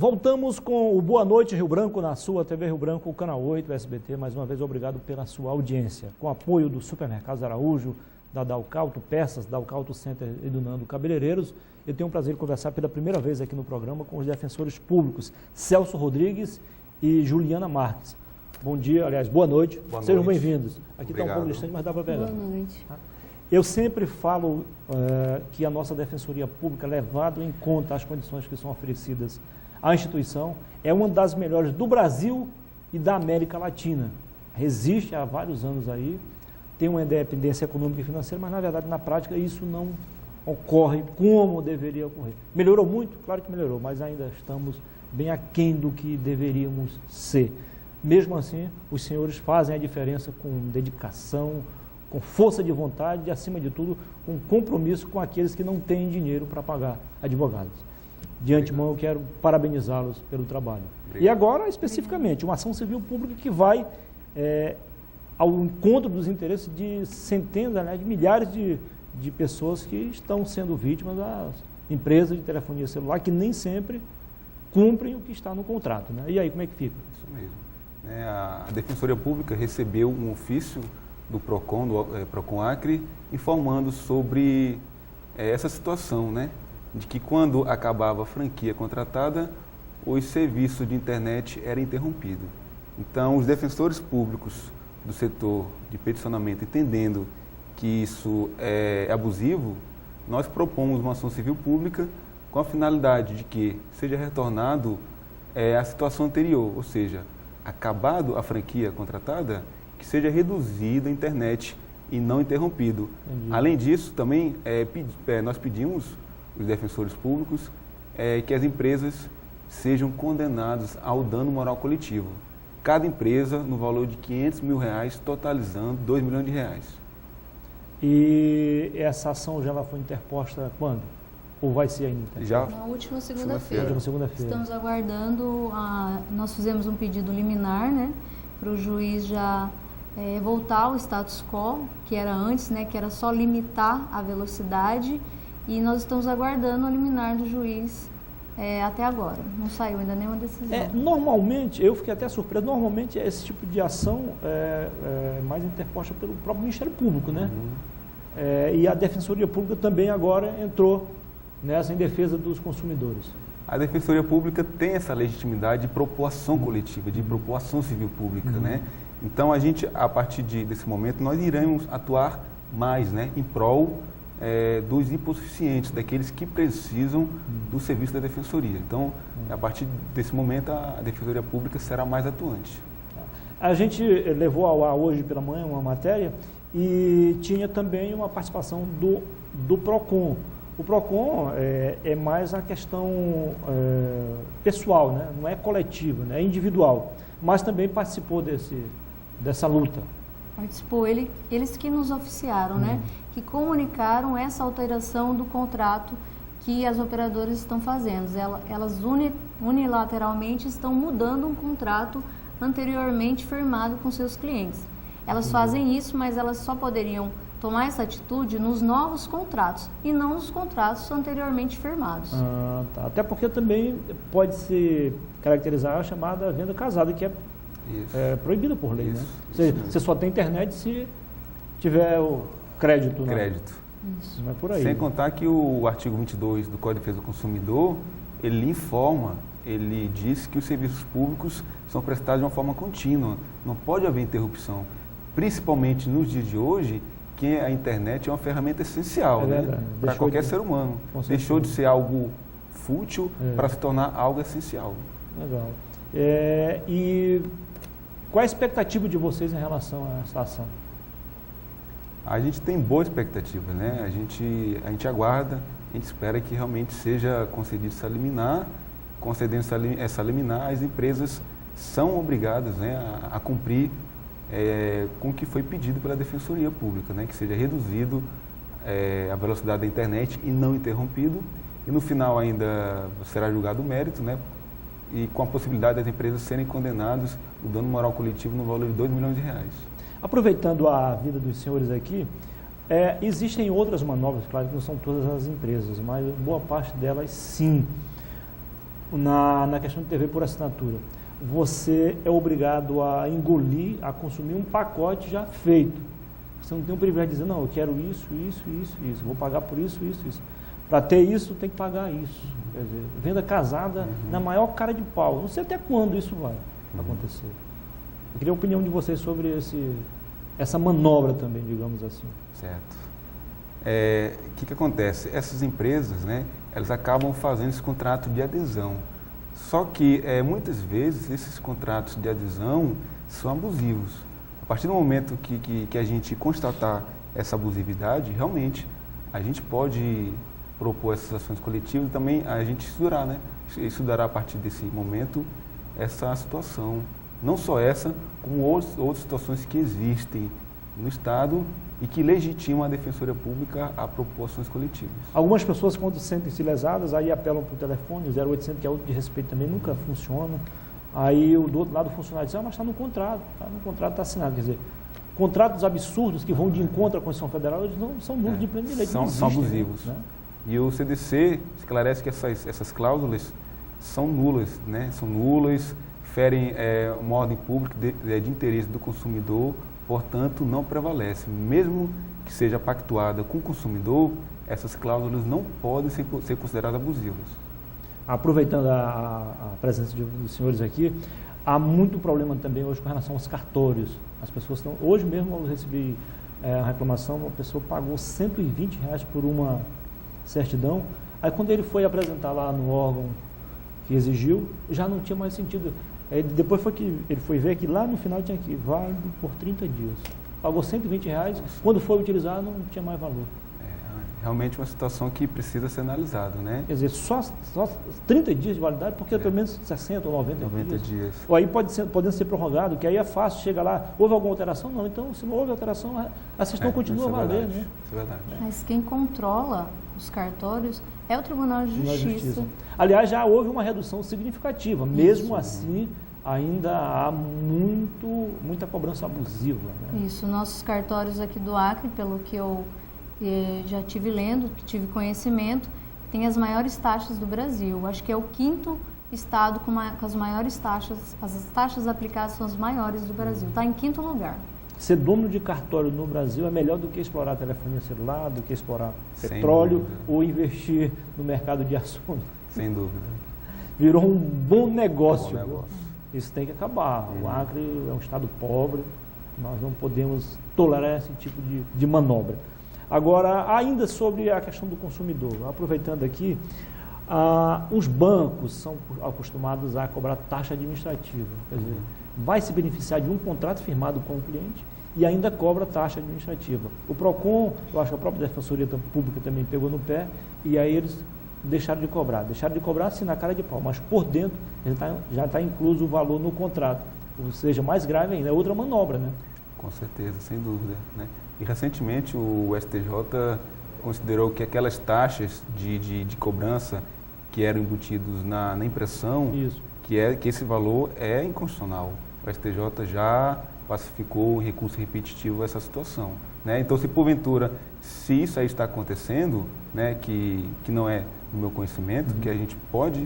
Voltamos com o Boa Noite Rio Branco na sua TV Rio Branco, o canal 8 do SBT. Mais uma vez, obrigado pela sua audiência. Com apoio do Supermercados Araújo, da Dalcauto Peças, Dalcauto Center e do Nando Cabeleireiros, eu tenho o prazer de conversar pela primeira vez aqui no programa com os defensores públicos Celso Rodrigues e Juliana Marques. Bom dia, aliás, boa noite. Sejam bem-vindos. Aqui está um pouco distante, mas dá para pegar. Boa noite. Eu sempre falo que a nossa Defensoria Pública, levado em conta as condições que são oferecidas à instituição, é uma das melhores do Brasil e da América Latina. Resiste há vários anos aí, tem uma independência econômica e financeira, mas na verdade, na prática, isso não ocorre como deveria ocorrer. Melhorou muito? Claro que melhorou, mas ainda estamos bem aquém do que deveríamos ser. Mesmo assim, os senhores fazem a diferença com dedicação, com força de vontade e, acima de tudo, com compromisso com aqueles que não têm dinheiro para pagar advogados. De antemão, eu quero parabenizá-los pelo trabalho. Obrigado. E agora, especificamente, uma ação civil pública que vai ao encontro dos interesses de centenas, né, de milhares de pessoas que estão sendo vítimas das empresas de telefonia celular, que nem sempre cumprem o que está no contrato, né? E aí, como é que fica? Isso mesmo. A Defensoria Pública recebeu um ofício do PROCON, PROCON Acre, informando sobre essa situação, né? De que quando acabava a franquia contratada, os serviços de internet eram interrompidos. Então, os defensores públicos do setor de peticionamento, entendendo que isso é abusivo, nós propomos uma ação civil pública com a finalidade de que seja retornado a situação anterior, ou seja, acabado a franquia contratada, que seja reduzida a internet e não interrompido. Entendi. Além disso, também nós pedimos, os defensores públicos, que as empresas sejam condenadas ao dano moral coletivo. Cada empresa no valor de R$500 mil, totalizando R$2 milhões. E essa ação já foi interposta quando? Ou vai ser ainda? Já. Na última segunda-feira. Estamos aguardando, nós fizemos um pedido liminar, né, para o juiz já voltar ao status quo, que era antes, né, que era só limitar a velocidade, e nós estamos aguardando o liminar do juiz até agora. Não saiu ainda nenhuma decisão. Normalmente, eu fiquei até surpreso, normalmente esse tipo de ação é mais interposta pelo próprio Ministério Público, né? E a Defensoria Pública também agora entrou nessa em defesa dos consumidores. A Defensoria Pública tem essa legitimidade de propor ação coletiva, de propor ação civil pública, né? Então, a gente, a partir desse momento, nós iremos atuar mais, né, em prol dos hipossuficientes, daqueles que precisam do serviço da Defensoria. Então, a partir desse momento, a Defensoria Pública será mais atuante. A gente levou ao ar hoje pela manhã uma matéria e tinha também uma participação do PROCON. O PROCON é mais a questão pessoal, né? Não é coletiva, né? É individual, mas também participou dessa luta. Participou, eles que nos oficiaram, né? Que comunicaram essa alteração do contrato que as operadoras estão fazendo. Elas unilateralmente estão mudando um contrato anteriormente firmado com seus clientes. Elas fazem isso, mas elas só poderiam tomar essa atitude nos novos contratos e não nos contratos anteriormente firmados. Tá. Até porque também pode se caracterizar a chamada venda casada, que é proibida por lei, né? Você só tem internet se tiver o crédito. Crédito. Isso. Não é por aí. Sem contar que o artigo 22 do Código de Defesa do Consumidor, ele informa, ele diz que os serviços públicos são prestados de uma forma contínua, não pode haver interrupção. Principalmente nos dias de hoje, que a internet é uma ferramenta essencial, né, para qualquer ser humano. Deixou de ser algo fútil para se tornar algo essencial. Legal. E qual a expectativa de vocês em relação a essa ação? A gente tem boa expectativa, né? A gente aguarda, a gente espera que realmente seja concedido essa liminar. Concedendo essa liminar, as empresas são obrigadas, né, a cumprir com o que foi pedido pela Defensoria Pública, né? Que seja reduzido a velocidade da internet e não interrompido. E no final ainda será julgado o mérito, né? E com a possibilidade das empresas serem condenadas o dano moral coletivo no valor de R$2 milhões. Aproveitando a vida dos senhores aqui, existem outras manobras, claro que não são todas as empresas, mas boa parte delas sim. na questão de TV por assinatura, você é obrigado a engolir, a consumir um pacote já feito. Você não tem o privilégio de dizer, não, eu quero isso, vou pagar por isso. Para ter isso, tem que pagar isso. Quer dizer, venda casada na maior cara de pau. Não sei até quando isso vai acontecer. Eu queria a opinião de vocês sobre essa manobra também, digamos assim. Certo. O que acontece? Essas empresas, né, elas acabam fazendo esse contrato de adesão. Só que, muitas vezes, esses contratos de adesão são abusivos. A partir do momento que a gente constatar essa abusividade, realmente, a gente pode propor essas ações coletivas e também a gente estudará, né? Estudará a partir desse momento essa situação. Não só essa, como outras situações que existem no Estado e que legitimam a Defensoria Pública a propor ações coletivas. Algumas pessoas, quando sentem-se lesadas, aí apelam para o telefone, 0800, que é outro de respeito também, nunca funciona. Aí do outro lado o funcionário diz, mas está no contrato está assinado. Quer dizer, contratos absurdos que vão de encontro à Constituição Federal, eles não são nulos de pleno direito. São abusivos. Né? E o CDC esclarece que essas cláusulas são nulas, né? São nulas, ferem uma ordem pública de interesse do consumidor, portanto, não prevalece. Mesmo que seja pactuada com o consumidor, essas cláusulas não podem ser consideradas abusivas. Aproveitando a presença dos senhores aqui, há muito problema também hoje com relação aos cartórios. As pessoas estão... Hoje mesmo eu recebi a reclamação, uma pessoa pagou R$120 por uma certidão, aí quando ele foi apresentar lá no órgão que exigiu, já não tinha mais sentido. Depois foi que ele foi ver que lá no final tinha aqui, válido por 30 dias. Pagou R$120, quando foi utilizar não tinha mais valor. Realmente uma situação que precisa ser analisada, né? Quer dizer, só 30 dias de validade, porque pelo menos 60 ou 90 dias. Ou aí podendo ser prorrogado, que aí é fácil, chega lá, houve alguma alteração? Não, então se não houve alteração, a certidão continua a valer, né? Isso é verdade. Mas quem controla os cartórios é o Tribunal de Justiça. Aliás, já houve uma redução significativa, mesmo assim ainda há muita cobrança abusiva. Né? Isso, nossos cartórios aqui do Acre, pelo que eu já tive lendo, que tive conhecimento, tem as maiores taxas do Brasil. Acho que é o 5º estado com as maiores taxas, as taxas aplicadas são as maiores do Brasil. Está em 5º lugar. Ser dono de cartório no Brasil é melhor do que explorar telefonia celular, do que explorar petróleo ou investir no mercado de ações. Sem dúvida. Virou um bom negócio. Isso tem que acabar. O Acre é um estado pobre, nós não podemos tolerar esse tipo de manobra. Agora, ainda sobre a questão do consumidor, aproveitando aqui, os bancos são acostumados a cobrar taxa administrativa, quer dizer, vai se beneficiar de um contrato firmado com o cliente e ainda cobra taxa administrativa. O PROCON, eu acho que a própria Defensoria Pública também pegou no pé e aí eles deixaram de cobrar assim na cara de pau, mas por dentro já está incluso o valor no contrato, ou seja, mais grave ainda, é outra manobra, né? Com certeza, sem dúvida, né? E recentemente o STJ considerou que aquelas taxas de cobrança que eram embutidos na impressão, que esse valor é inconstitucional. O STJ já pacificou em recurso repetitivo essa situação. Né? Então, se isso aí está acontecendo, né, que não é do meu conhecimento, que a gente pode,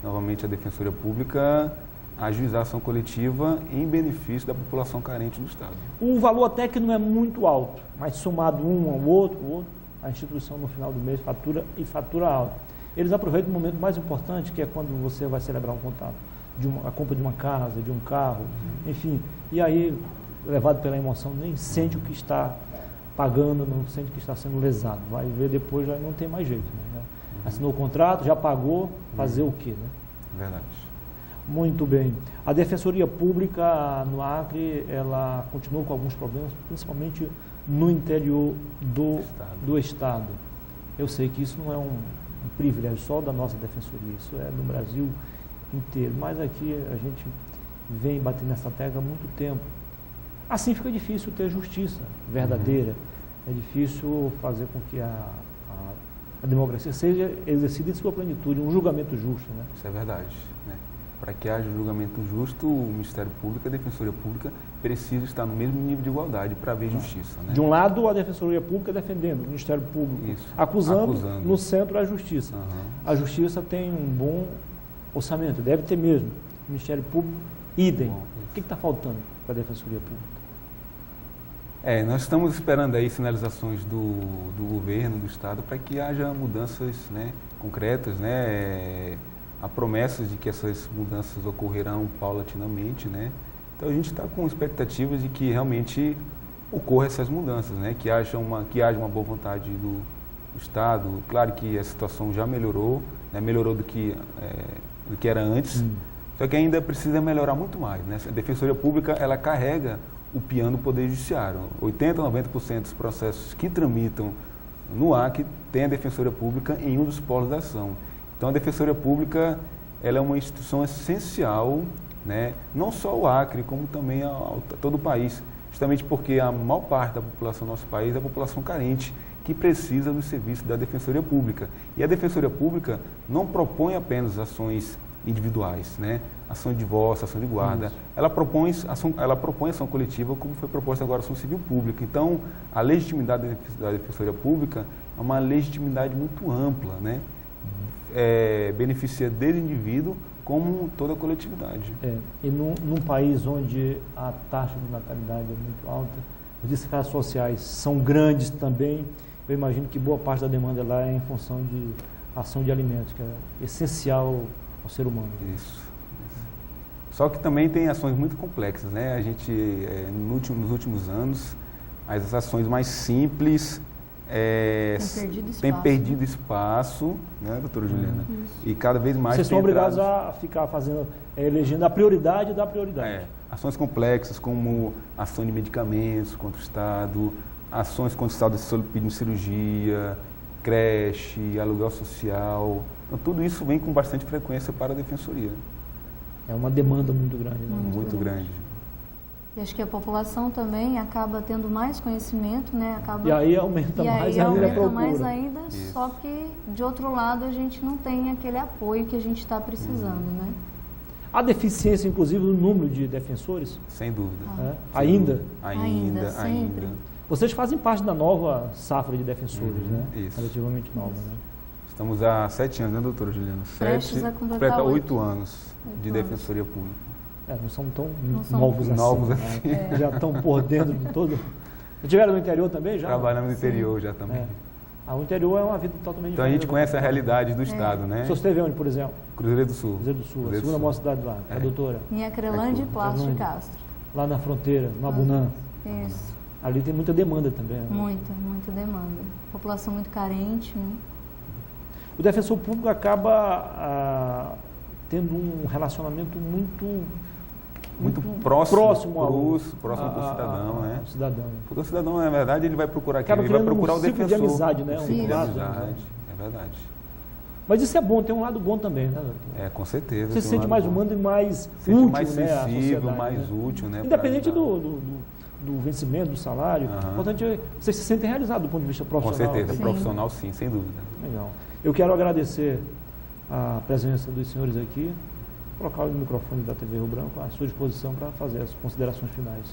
novamente, a Defensoria Pública ajuizar ação coletiva em benefício da população carente do Estado. O valor até que não é muito alto, mas somado um ao outro, a instituição no final do mês fatura alto. Eles aproveitam o momento mais importante, que é quando você vai celebrar um contrato, a compra de uma casa, de um carro, enfim. E aí, levado pela emoção, nem sente o que está pagando, não sente o que está sendo lesado. Vai ver depois, já não tem mais jeito. Né? Assinou o contrato, já pagou, fazer o quê? Né? Verdade. Muito bem. A Defensoria Pública no Acre, ela continua com alguns problemas, principalmente no interior do Estado. Eu sei que isso não é um privilégio só da nossa Defensoria, isso é do Brasil inteiro, mas aqui a gente vem batendo nessa tecla há muito tempo. Assim fica difícil ter justiça verdadeira, é difícil fazer com que a democracia seja exercida em sua plenitude, um julgamento justo. Né? Isso é verdade. Né? Para que haja julgamento justo, o Ministério Público e a Defensoria Pública precisam estar no mesmo nível de igualdade para haver justiça. Né? De um lado, a Defensoria Pública defendendo, o Ministério Público acusando, no centro a Justiça. A Justiça tem um bom Orçamento, deve ter mesmo. Ministério Público, idem. Bom, O que está faltando para a Defensoria Pública? Nós estamos esperando aí sinalizações do governo, do Estado, para que haja mudanças, né, concretas, né, há promessas de que essas mudanças ocorrerão paulatinamente, né. Então a gente está com expectativas de que realmente ocorram essas mudanças, né, que haja uma boa vontade do Estado. Claro que a situação já melhorou, né, melhorou do que era antes, só que ainda precisa melhorar muito mais, né. A Defensoria Pública, ela carrega o piano do Poder Judiciário. 80% a 90% dos processos que tramitam no Acre tem a Defensoria Pública em um dos polos da ação. Então a Defensoria Pública, ela é uma instituição essencial, né, não só o Acre, como também a todo o país, justamente porque a maior parte da população do nosso país é a população carente, que precisa do serviço da Defensoria Pública. E a Defensoria Pública não propõe apenas ações individuais, né? Ação de divórcio, ação de guarda. Ela propõe ação coletiva, como foi proposta agora a ação civil pública. Então, a legitimidade da Defensoria Pública é uma legitimidade muito ampla, né? Beneficia desde o indivíduo como toda a coletividade. E num país onde a taxa de natalidade é muito alta, os descasos sociais são grandes também, eu imagino que boa parte da demanda lá é em função de ação de alimentos, que é essencial ao ser humano. Isso. Só que também tem ações muito complexas, né? A gente, nos últimos anos, as ações mais simples têm perdido espaço, né, doutora Juliana? E cada vez mais... Vocês são obrigados a ficar elegendo a prioridade da prioridade. Ações complexas como ação de medicamentos contra o Estado, ações contra o Estado pedindo cirurgia, creche, aluguel social. Então, tudo isso vem com bastante frequência para a Defensoria. É uma demanda muito grande. Né? Muito grande. E acho que a população também acaba tendo mais conhecimento, né? E aí aumenta mais ainda a procura. Mais ainda, só que, de outro lado, a gente não tem aquele apoio que a gente está precisando, né? Há deficiência, inclusive, no número de defensores? Sem dúvida. Ainda? Ainda. Vocês fazem parte da nova safra de defensores, né? Isso. Relativamente nova, né? Estamos há 7 anos, né, doutora Juliana? Prestes a completar 8 anos de Defensoria Pública. Não são tão novos assim. Né? Já estão por dentro de todo. Estiveram no interior também já? Trabalhamos no interior já também. O interior é uma vida totalmente diferente. Então a gente conhece a realidade do Estado, né? O senhor esteve onde, por exemplo? Cruzeiro do Sul. Cruzeiro do Sul, a segunda maior cidade lá, a doutora? Em Acrelândia e Plástico de Castro. Lá na fronteira, no Abunã. Isso. Ali tem muita demanda também. Né? Muita demanda. População muito carente, né? O defensor público acaba tendo um relacionamento muito próximo ao cidadão, né? Cidadão. Porque o cidadão, na verdade, ele vai procurar aquilo, ele vai procurar o defensor. De amizade, né? De amizade, é verdade. Mas isso é bom, tem um lado bom também, né, doutor? Com certeza. Você se sente mais humano e mais útil, mais sensível, né, mais útil, né? Independente do vencimento, do salário, o importante é que vocês se sentem realizados do ponto de vista profissional. Com certeza, profissional sim, sem dúvida. Legal. Eu quero agradecer a presença dos senhores aqui, colocar o microfone da TV Rio Branco à sua disposição para fazer as considerações finais.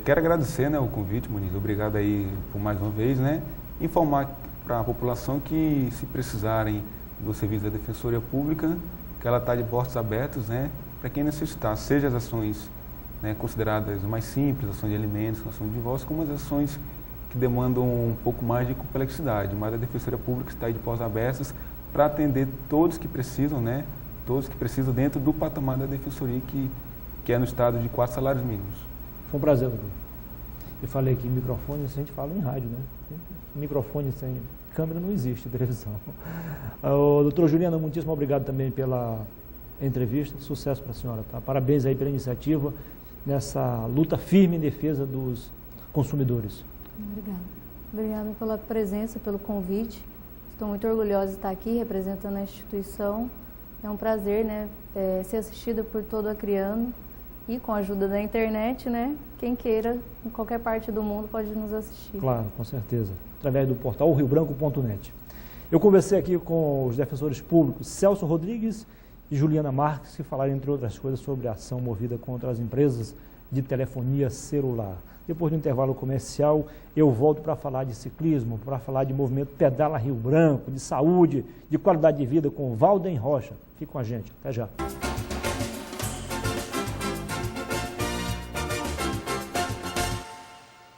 Quero agradecer, né, o convite, Muniz, obrigado aí por mais uma vez, né, informar para a população que se precisarem do serviço da Defensoria Pública, que ela está de portas abertas, né, para quem necessitar, seja as ações, né, consideradas mais simples, ações de alimentos, ações de divórcio, como as ações que demandam um pouco mais de complexidade, mas a Defensoria Pública está aí de portas abertas para atender todos que precisam, né, todos que precisam dentro do patamar da Defensoria, que é no estado de 4 salários mínimos. Foi um prazer, doutor. Eu falei aqui, microfone, a gente fala em rádio, né? Microfone sem câmera não existe, televisão. Doutora Juliana, muitíssimo obrigado também pela entrevista, sucesso para a senhora, tá? Parabéns aí pela iniciativa, nessa luta firme em defesa dos consumidores. Obrigada pela presença, pelo convite. Estou muito orgulhosa de estar aqui representando a instituição. É um prazer, né, ser assistida por todo acreano e com a ajuda da internet, né, quem queira, em qualquer parte do mundo, pode nos assistir. Claro, com certeza, através do portal riobranco.net. Eu conversei aqui com os defensores públicos Celso Rodrigues e Juliana Marques, que falaram, entre outras coisas, sobre a ação movida contra as empresas de telefonia celular. Depois do intervalo comercial, eu volto para falar de ciclismo, para falar de movimento Pedala Rio Branco, de saúde, de qualidade de vida com Valden Rocha. Fique com a gente. Até já.